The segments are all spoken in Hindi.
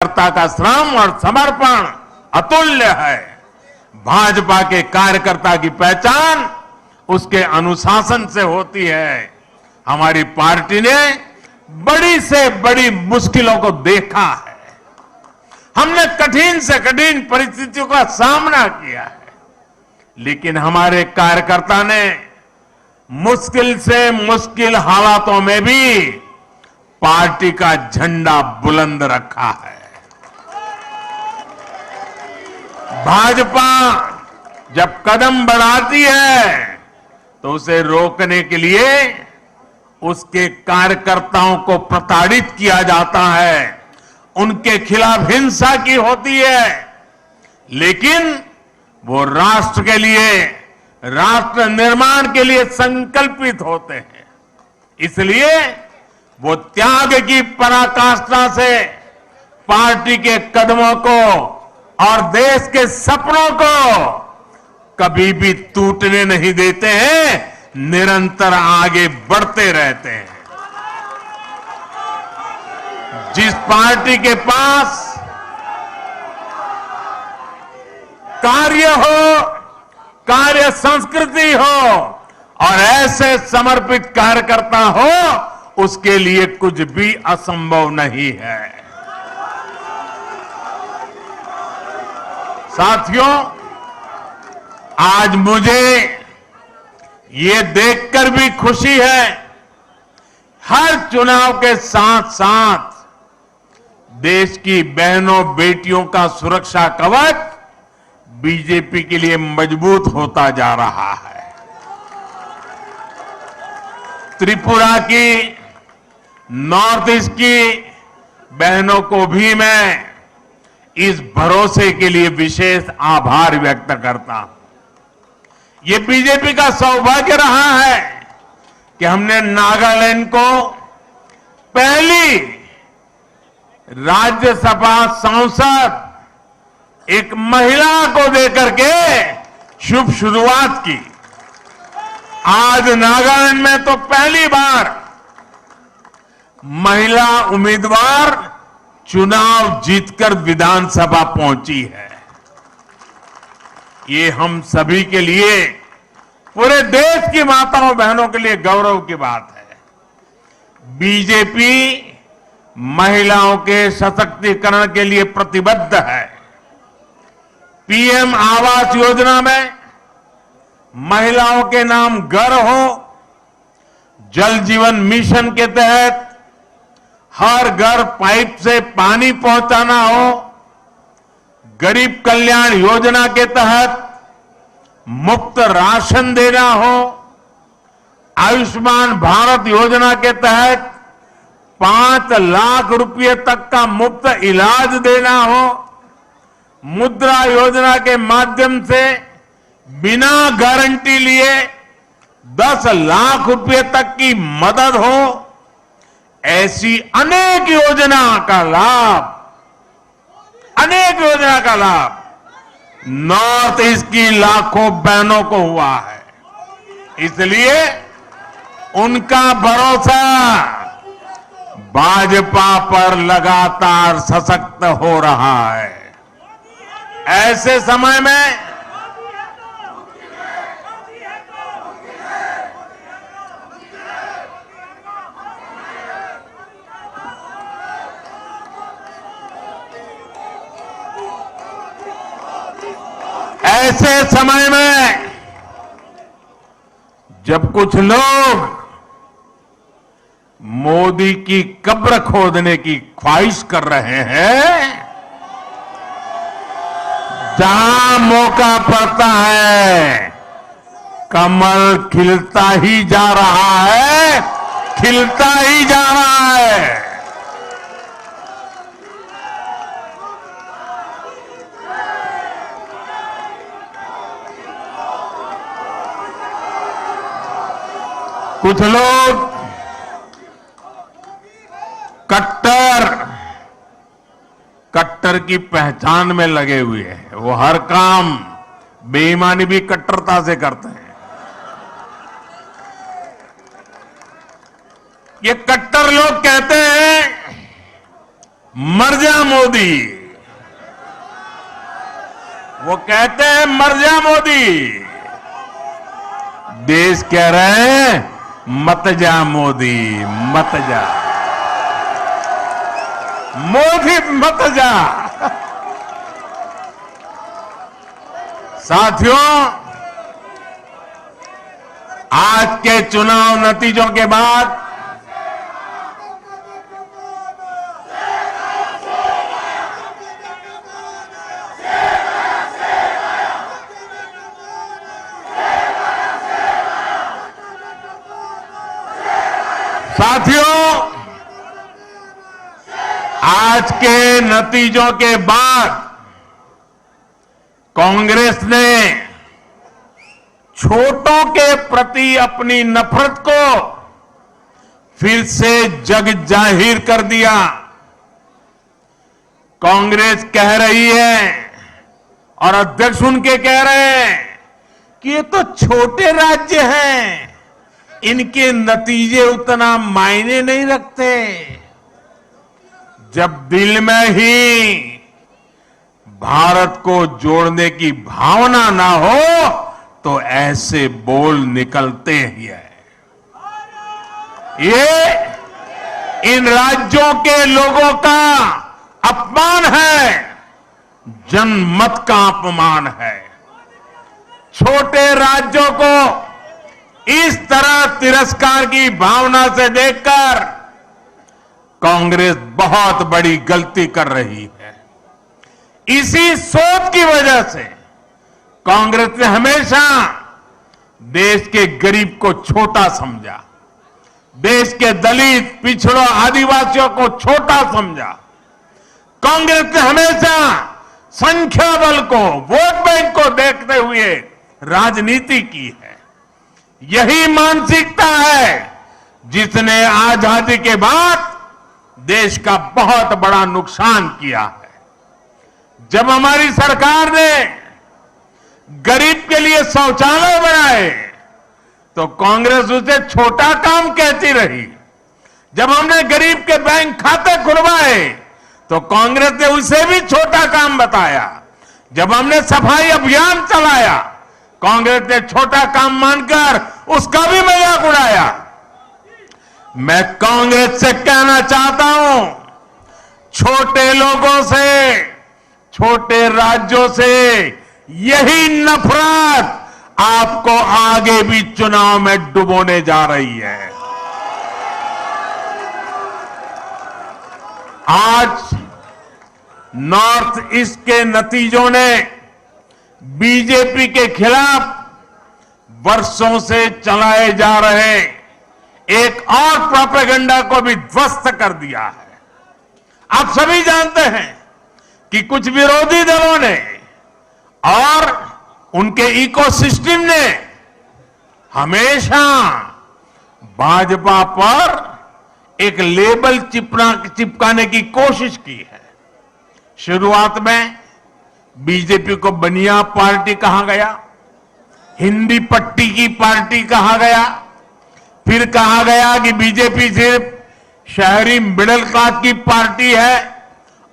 कार्यकर्ता का श्रम और समर्पण अतुल्य है। भाजपा के कार्यकर्ता की पहचान उसके अनुशासन से होती है। हमारी पार्टी ने बड़ी से बड़ी मुश्किलों को देखा है। हमने कठिन से कठिन परिस्थितियों का सामना किया है, लेकिन हमारे कार्यकर्ता ने मुश्किल से मुश्किल हालातों में भी पार्टी का झंडा बुलंद रखा है। भाजपा जब कदम बढ़ाती है तो उसे रोकने के लिए उसके कार्यकर्ताओं को प्रताड़ित किया जाता है, उनके खिलाफ हिंसा की होती है, लेकिन वो राष्ट्र के लिए, राष्ट्र निर्माण के लिए संकल्पित होते हैं। इसलिए वो त्याग की पराकाष्ठा से पार्टी के कदमों को और देश के सपनों को कभी भी टूटने नहीं देते हैं, निरंतर आगे बढ़ते रहते हैं। जिस पार्टी के पास कार्य हो, कार्य संस्कृति हो और ऐसे समर्पित कार्यकर्ता हो, उसके लिए कुछ भी असंभव नहीं है। साथियों, आज मुझे ये देखकर भी खुशी है, हर चुनाव के साथ साथ देश की बहनों बेटियों का सुरक्षा कवच बीजेपी के लिए मजबूत होता जा रहा है। त्रिपुरा की, नॉर्थ ईस्ट की बहनों को भी मैं इस भरोसे के लिए विशेष आभार व्यक्त करता हूं। ये बीजेपी का सौभाग्य रहा है कि हमने नागालैंड को पहली राज्यसभा सांसद एक महिला को देकर के शुभ शुरुआत की। आज नागालैंड में तो पहली बार महिला उम्मीदवार चुनाव जीतकर विधानसभा पहुंची है। ये हम सभी के लिए, पूरे देश की माताओं बहनों के लिए गौरव की बात है। बीजेपी महिलाओं के सशक्तिकरण के लिए प्रतिबद्ध है। पीएम आवास योजना में महिलाओं के नाम घर हो, जल जीवन मिशन के तहत हर घर पाइप से पानी पहुंचाना हो, गरीब कल्याण योजना के तहत मुफ्त राशन देना हो, आयुष्मान भारत योजना के तहत 5 लाख रुपए तक का मुफ्त इलाज देना हो, मुद्रा योजना के माध्यम से बिना गारंटी लिए 10 लाख रुपए तक की मदद हो, ऐसी अनेक योजना का लाभ नॉर्थ ईस्ट की लाखों बहनों को हुआ है। इसलिए उनका भरोसा भाजपा पर लगातार सशक्त हो रहा है। ऐसे समय में जब कुछ लोग मोदी की कब्र खोदने की ख्वाहिश कर रहे हैं, जहां मौका पड़ता है कमल खिलता ही जा रहा है, खिलता ही जा रहा है। कुछ लोग कट्टर की पहचान में लगे हुए हैं। वो हर काम बेईमानी भी कट्टरता से करते हैं। ये कट्टर लोग कहते हैं मर जा मोदी। वो कहते हैं मर जा मोदी, देश कह रहे हैं मत जा मोदी, मत जा मोदी, मत जा। साथियों, आज के चुनाव नतीजों के बाद साथियों, आज के नतीजों के बाद कांग्रेस ने छोटों के प्रति अपनी नफरत को फिर से जग जाहिर कर दिया। कांग्रेस कह रही है और अध्यक्ष उनके कह रहे हैं कि ये तो छोटे राज्य हैं, इनके नतीजे उतना मायने नहीं रखते। जब दिल में ही भारत को जोड़ने की भावना ना हो तो ऐसे बोल निकलते ही है। ये इन राज्यों के लोगों का अपमान है, जनमत का अपमान है। छोटे राज्यों को इस तरह तिरस्कार की भावना से देखकर कांग्रेस बहुत बड़ी गलती कर रही है। इसी सोच की वजह से कांग्रेस ने हमेशा देश के गरीब को छोटा समझा, देश के दलित, पिछड़ों, आदिवासियों को छोटा समझा। कांग्रेस ने हमेशा संख्या बल को, वोट बैंक को देखते हुए राजनीति की है। यही मानसिकता है जिसने आजादी के बाद देश का बहुत बड़ा नुकसान किया है। जब हमारी सरकार ने गरीब के लिए शौचालय बनाए तो कांग्रेस उसे छोटा काम कहती रही। जब हमने गरीब के बैंक खाते खुलवाए तो कांग्रेस ने उसे भी छोटा काम बताया। जब हमने सफाई अभियान चलाया, कांग्रेस ने छोटा काम मानकर उसका भी मजाक उड़ाया। मैं कांग्रेस से कहना चाहता हूं, छोटे लोगों से, छोटे राज्यों से यही नफरत आपको आगे भी चुनाव में डुबोने जा रही है। आज नॉर्थ ईस्ट के नतीजों ने बीजेपी के खिलाफ वर्षों से चलाए जा रहे एक और प्रोपेगेंडा को भी ध्वस्त कर दिया है। आप सभी जानते हैं कि कुछ विरोधी दलों ने और उनके इकोसिस्टम ने हमेशा भाजपा पर एक लेबल चिपकाने की कोशिश की है। शुरुआत में बीजेपी को बनिया पार्टी कहा गया, हिंदी पट्टी की पार्टी कहा गया, फिर कहा गया कि बीजेपी सिर्फ शहरी मिडिल क्लास की पार्टी है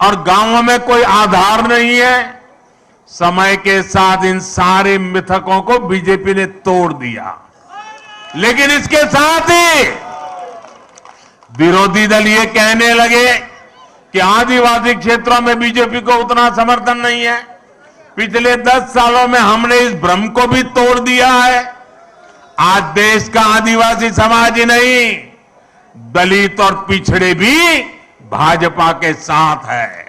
और गांवों में कोई आधार नहीं है। समय के साथ इन सारे मिथकों को बीजेपी ने तोड़ दिया, लेकिन इसके साथ ही विरोधी दल ये कहने लगे कि आदिवासी क्षेत्रों में बीजेपी को उतना समर्थन नहीं है। पिछले 10 सालों में हमने इस भ्रम को भी तोड़ दिया है। आज देश का आदिवासी समाज ही नहीं, दलित और पिछड़े भी भाजपा के साथ है।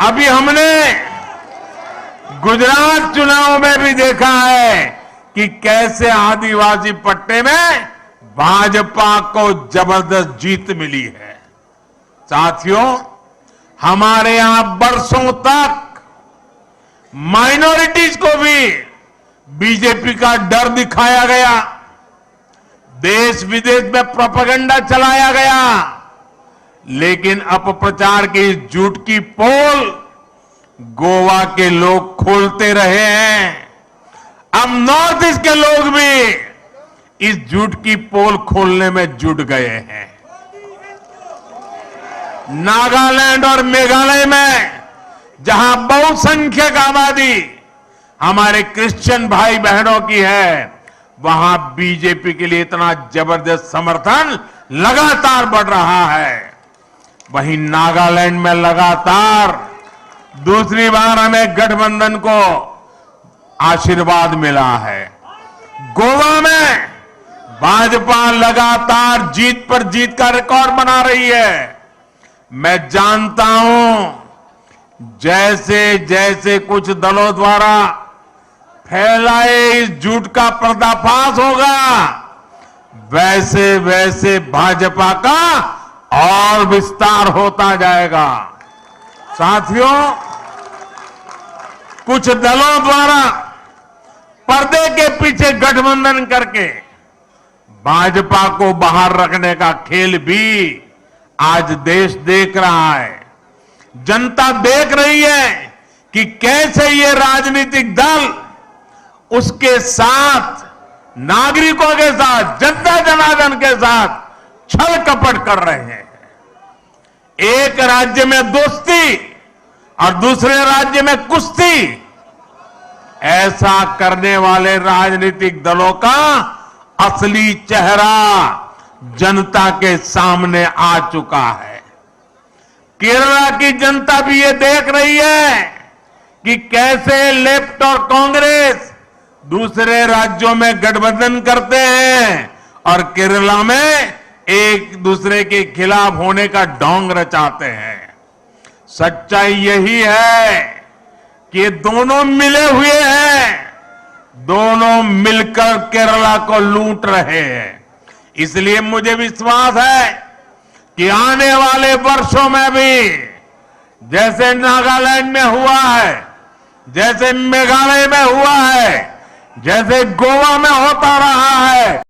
अभी हमने गुजरात चुनाव में भी देखा है कि कैसे आदिवासी पट्टे में भाजपा को जबरदस्त जीत मिली है। साथियों, हमारे यहां बरसों तक माइनॉरिटीज को भी बीजेपी का डर दिखाया गया, देश विदेश में प्रोपेगेंडा चलाया गया, लेकिन अपप्रचार की इस झूठ की पोल गोवा के लोग खोलते रहे हैं। अब नॉर्थ ईस्ट के लोग भी इस झूठ की पोल खोलने में जुट गए हैं। नागालैंड और मेघालय में जहां बहुसंख्यक आबादी हमारे क्रिश्चियन भाई बहनों की है, वहां बीजेपी के लिए इतना जबरदस्त समर्थन लगातार बढ़ रहा है। वहीं नागालैंड में लगातार दूसरी बार हमें गठबंधन को आशीर्वाद मिला है। गोवा में भाजपा लगातार जीत पर जीत का रिकॉर्ड बना रही है। मैं जानता हूं जैसे जैसे कुछ दलों द्वारा फैलाए इस झूठ का पर्दाफाश होगा, वैसे वैसे भाजपा का और विस्तार होता जाएगा। साथियों, कुछ दलों द्वारा पर्दे के पीछे गठबंधन करके भाजपा को बाहर रखने का खेल भी आज देश देख रहा है। जनता देख रही है कि कैसे ये राजनीतिक दल उसके साथ, नागरिकों के साथ, जनता जनार्दन के साथ छल कपट कर रहे हैं। एक राज्य में दोस्ती और दूसरे राज्य में कुश्ती, ऐसा करने वाले राजनीतिक दलों का असली चेहरा जनता के सामने आ चुका है। केरला की जनता भी ये देख रही है कि कैसे लेफ्ट और कांग्रेस दूसरे राज्यों में गठबंधन करते हैं और केरला में एक दूसरे के खिलाफ होने का ढोंग रचाते हैं। सच्चाई यही है कि ये दोनों मिले हुए हैं, दोनों मिलकर केरला को लूट रहे हैं। इसलिए मुझे विश्वास है कि आने वाले वर्षों में भी जैसे नागालैंड में हुआ है, जैसे मेघालय में हुआ है, जैसे गोवा में होता रहा है,